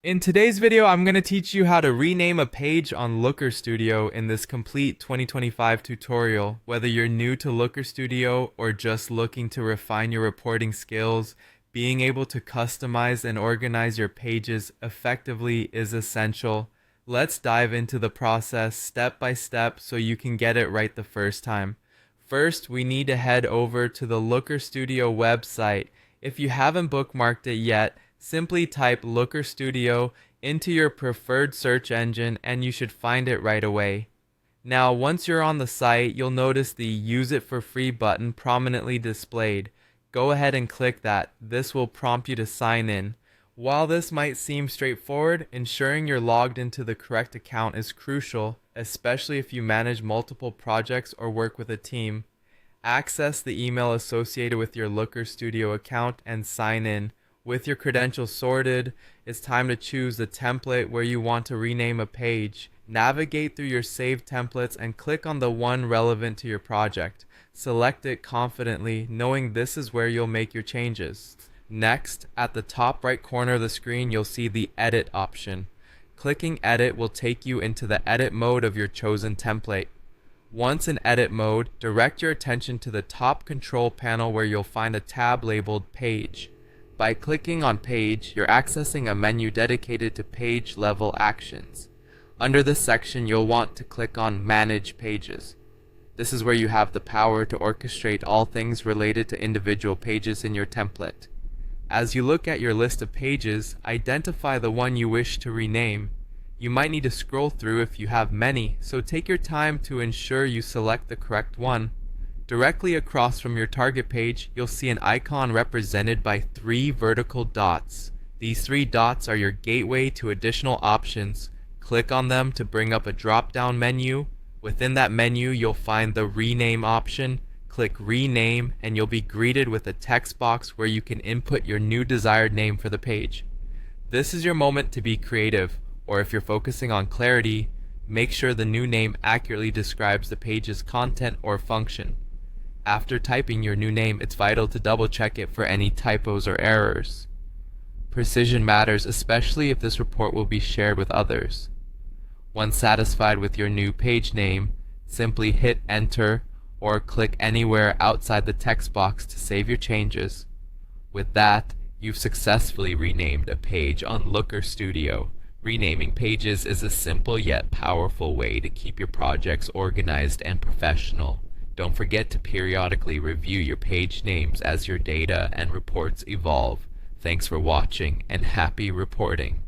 In today's video, I'm going to teach you how to rename a page on Looker Studio in this complete 2025 tutorial. Whether you're new to Looker Studio or just looking to refine your reporting skills, being able to customize and organize your pages effectively is essential. Let's dive into the process step by step so you can get it right the first time. First, we need to head over to the Looker Studio website. If you haven't bookmarked it yet, simply type Looker Studio into your preferred search engine and you should find it right away. Now, once you're on the site, you'll notice the Use It for Free button prominently displayed. Go ahead and click that. This will prompt you to sign in. While this might seem straightforward, ensuring you're logged into the correct account is crucial, especially if you manage multiple projects or work with a team. Access the email associated with your Looker Studio account and sign in. With your credentials sorted, it's time to choose the template where you want to rename a page. Navigate through your saved templates and click on the one relevant to your project. Select it confidently, knowing this is where you'll make your changes. Next, at the top right corner of the screen, you'll see the Edit option. Clicking Edit will take you into the edit mode of your chosen template. Once in edit mode, direct your attention to the top control panel where you'll find a tab labeled Page. By clicking on Page, you're accessing a menu dedicated to page-level actions. Under this section, you'll want to click on Manage Pages. This is where you have the power to orchestrate all things related to individual pages in your template. As you look at your list of pages, identify the one you wish to rename. You might need to scroll through if you have many, so take your time to ensure you select the correct one. Directly across from your target page, you'll see an icon represented by 3 vertical dots. These 3 dots are your gateway to additional options. Click on them to bring up a drop-down menu. Within that menu, you'll find the Rename option. Click Rename and you'll be greeted with a text box where you can input your new desired name for the page. This is your moment to be creative, or if you're focusing on clarity, make sure the new name accurately describes the page's content or function. After typing your new name, it's vital to double check it for any typos or errors. Precision matters, especially if this report will be shared with others. Once satisfied with your new page name, simply hit Enter or click anywhere outside the text box to save your changes. With that, you've successfully renamed a page on Looker Studio. Renaming pages is a simple yet powerful way to keep your projects organized and professional. Don't forget to periodically review your page names as your data and reports evolve. Thanks for watching and happy reporting.